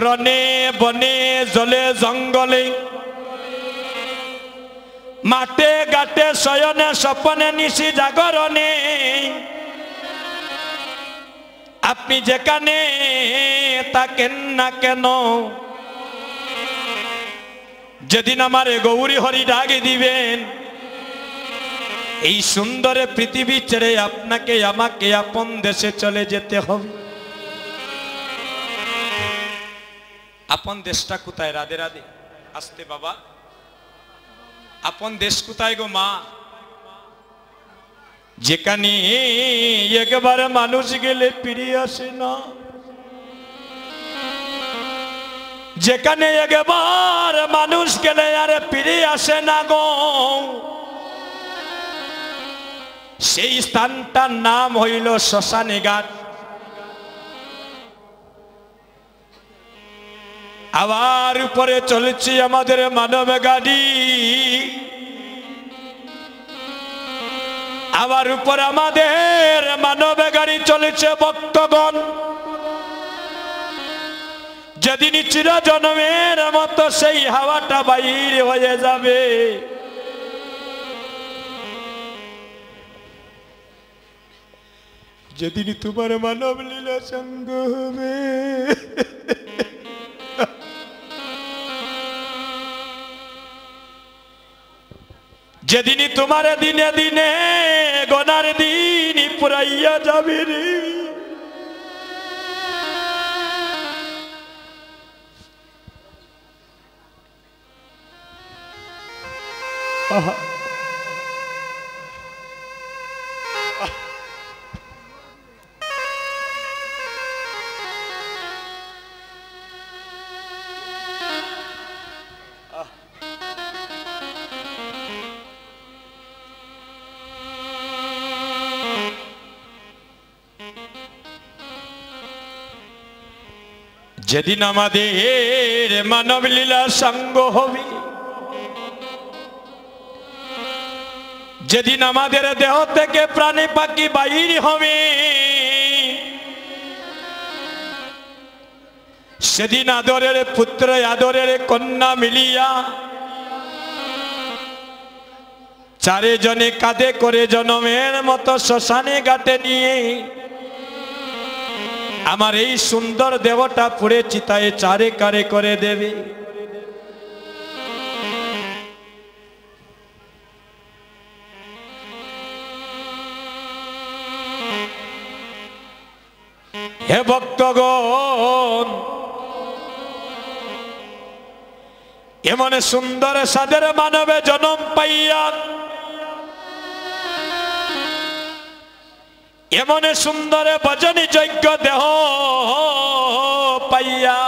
রনে বনে জলে জঙ্গলে মাঠে ঘাটে শয়নে স্বপনে নিশি জাগরণে আপনি যেখানে থাকেন না কেন যেদিন আমারে গৌরী হরি ডাক দিবেন এই সুন্দর পৃথিবী ছেড়ে আপনাকে আমাকে আপন দেশে চলে যেতে হবে। আপন দেশটা কোথায়? রাধে রাধে, আসতে বাবা। আপন দেশ কোথায় গো মা? যেখানে একবার মানুষ গেলে ফিরে আসে না, যেখানে একবার মানুষ গেলে আর ফিরে আসে না গো, সেই স্থানটার নাম হইল শ্মশানে ঘাট। আবার উপরে চলেছি আমাদের মানব গাড়ি, আবার উপর আমাদের মানব গাড়ি চলেছে ভক্তগণ। যেদিন চিরজন্মের মতো সেই হাওয়াটা বাইর হয়ে যাবে, যেদিন তোমার মানব লীলা সঙ্গ হবে, যেদিন তোমার দিনে দিনে গোনার দিন পুরাইয়া যাবে রে। যেদিন আমাদের মানব লীলা সঙ্গ হবে, যেদিন আমাদের দেহ থেকে প্রাণী পাখি বাইর হবে, সেদিন আদরের পুত্র আদরের কন্যা মিলিয়া চারিজনে কাঁধে করে জনমের মতো শ্মশানে ঘাটে নিয়ে আমার এই সুন্দর দেহটা পুড়ে চিতায় চারে কারে করে দেবে। হে ভক্তগণ, এমন সুন্দর সাদের মানবে জন্ম পাইয়া, এমন সুন্দর ভজনী যজ্ঞ দেহ পাইয়া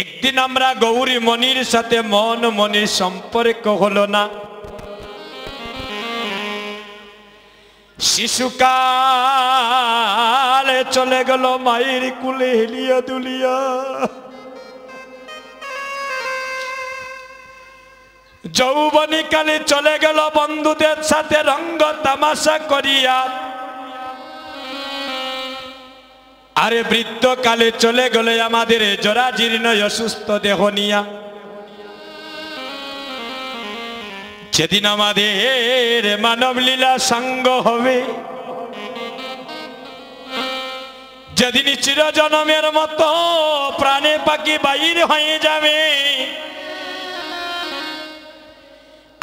একদিন আমরা গৌরী মনির সাথে মন মনির সম্পর্ক হলো না। শিশুকালে চলে গেল মায়ের কুলে হেলিয়া দুলিয়া, যৌবনী কালে চলে গেল বন্ধুদের সাথে রঙ্গ তামাশা করিয়া, আরে বৃদ্ধ কালে চলে গেল আমাদের জরাজীর্ণ অসুস্থ দেহ নিয়া। যেদিন আমাদের মানব লীলা সঙ্গ হবে, যেদিন চিরজন্মের মতো প্রাণে পাখি বাইর হয়ে যাবে,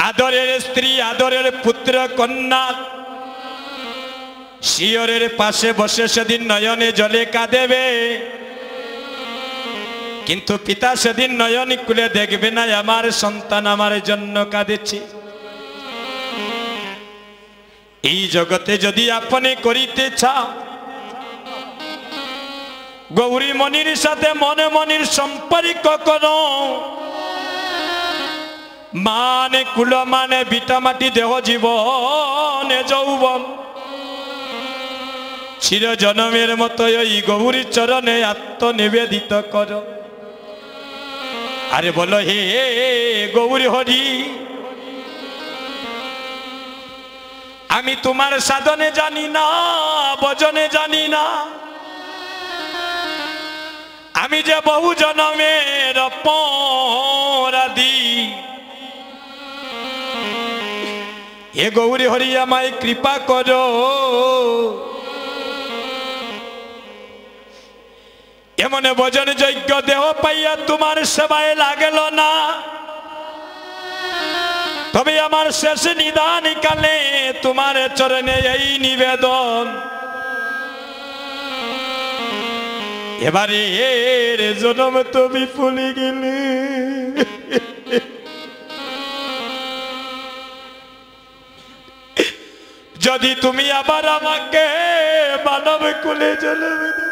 আদরের স্ত্রী আদরের পুত্র কন্যা শিয়রের পাশে বসে সেদিন নয়নে জলে কাঁদেবে, কিন্তু পিতা সেদিন নয়ন খুলে দেখবে না আমার সন্তান আমার জন্য কাঁদেছে। এই জগতে যদি আপনি করিতে চাও গৌরী মনির সাথে মনে মনির সম্পর্ক করো, মানে কুল মানে বিটা মাটি দেহ জীবন যৌবন চির জনমের মতো ওই গৌরী চরণে আত্মনিবেদিত করো। আরে বলো হে গৌরী হরি, আমি তোমার সাধনে জানি না, ভজনে জানি না, আমি যে বহু জনমের অপরাধী, এ গৌরী হরি আমায় কৃপা করো। এমন ভজন যজ্ঞ দেহ পাইয়া তোমার সেবায় লাগল না, তবে আমার শেষ নিদান কালে তোমার চরণে এই নিবেদন। এবারে এর জন্ম তুমি ভুলে গেলে, যদি তুমি আবার আমাকে মানব কুলে জন্ম দাও,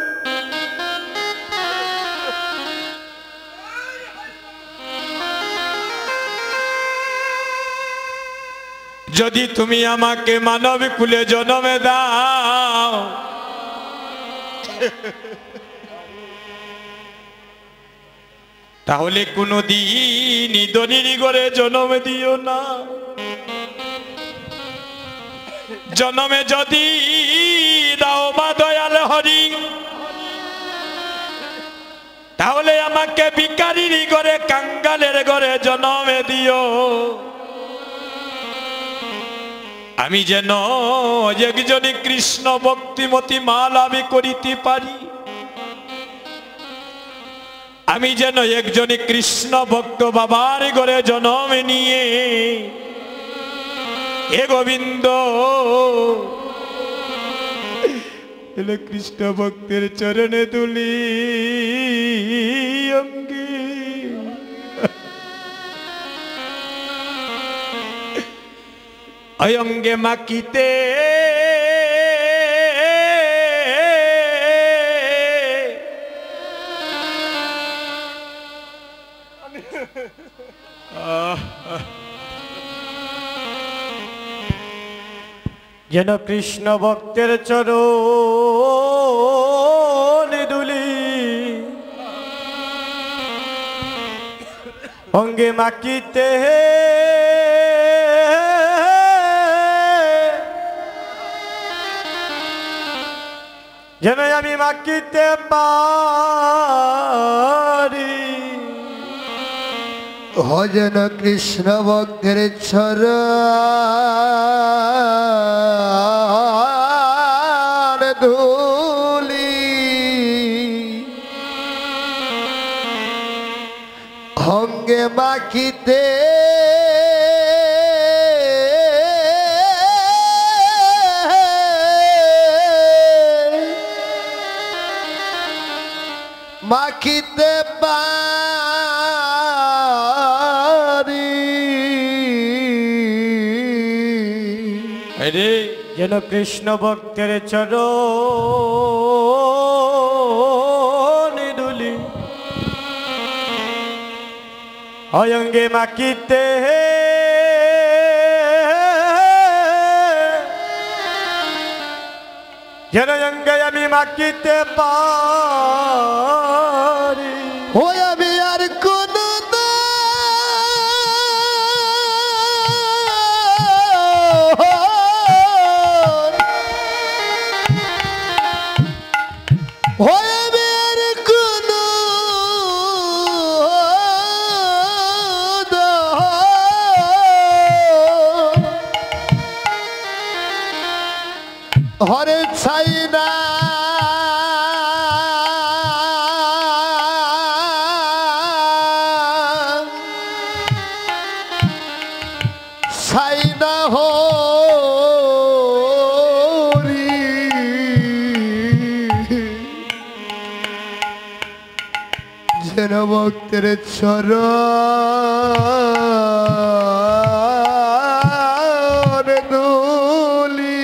যদি তুমি আমাকে মানব কুলে জন্ম দাও, তাহলে কোনদিন ইদনির ঘরে জন্ম দিও না। জন্মে যদি দাও বা দয়াল হরি, তাহলে আমাকে ভিখারির ঘরে কাঙ্গালের ঘরে জন্ম দিও। আমি যেন একজনই কৃষ্ণ ভক্তিমতী মা লাভ করিতে পারি, আমি যেন একজনই কৃষ্ণ ভক্ত বাবার ঘরে জন্ম নিয়ে হে গোবিন্দ কৃষ্ণ ভক্তের চরণে তুলি অঙ্গে অঙ্গে মাকিতে যেন কৃষ্ণ ভক্তের চরণ দুলি অঙ্গে মাকিতে যেন আমি মাকিতে পারি। যেন কৃষ্ণ ভক্তের চরণ ধুলি অঙ্গে মাখিতে মাখিতে পারি। যেন কৃষ্ণ ভক্তের চরণ ধুলি অঙ্গে মাখিতে যেন অঙ্গে আমি মাখিতে পারি। আমি আর কোন হরে ছাই না ছাই না হরি যেন ভক্তের চরণ ধুলি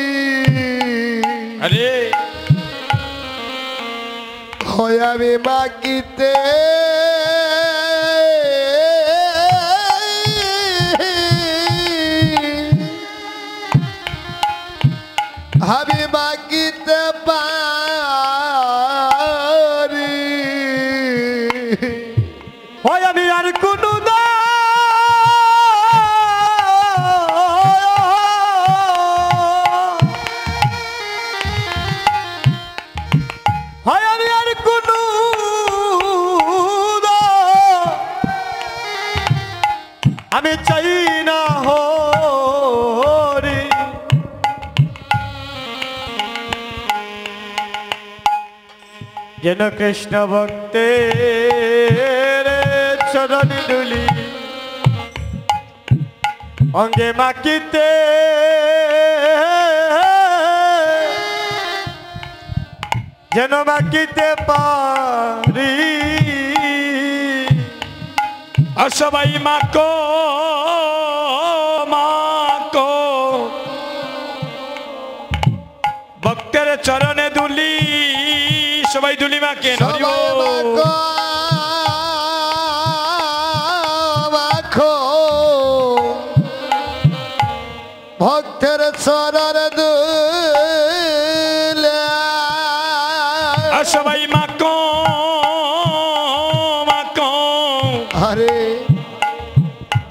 হয় আমি মাগিতে আমি মাগিতে পারি। হয় আমি আর কোনো হয় আমি আর কোনো যেন কৃষ্ণ ভক্তের চরণ ধুলি অঙ্গে মাখিতে যেন মাখিতে পারি আর সবাই মাকো মাকো ভক্তের চরণে দুলি সবাই দুলি মাকেন হরি সবাই বল। মাখো ভক্তের চরণ দুলে আর সবাই মাকো মাকো হরে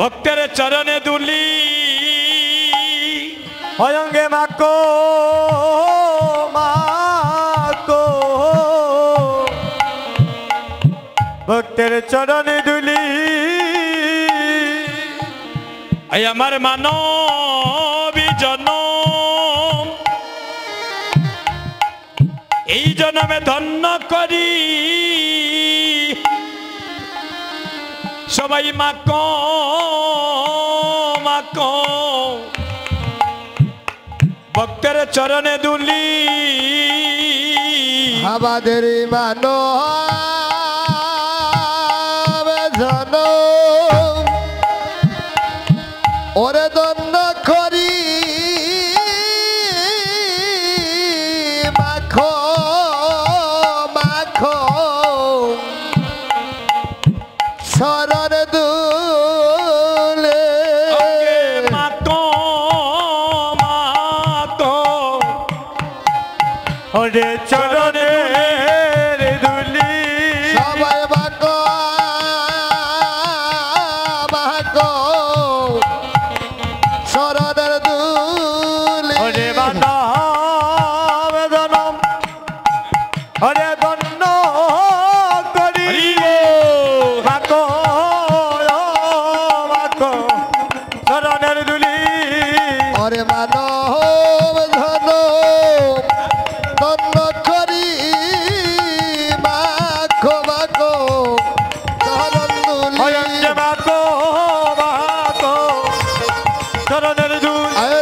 ভক্তের চরণে দুলি অঙ্গে মাকো মাকো ভক্তের চরণে ধুলি এই আমার মানবী জনম এই জনমে ধন্য করি সবাই মাকো মাকো ভক্তের চরণে দুলি আমাদের মানো জন ওরে দণ্ড করি মাখো মাখো শরণ দুলে মাকো মাকো ওরে চরণে ধুলি সবাই মাখো মাখো শরণের দুলে ওরে মানব জনম ওরে দণ্ড করি হরি বল। মাকো মাকো চরণের ধুলি ওরে মানব ধন দণ্ড করি মাখো মাখো শরণ অয়ঞ্জে দুলি মাকো মাকো চরণের ধুলি আরে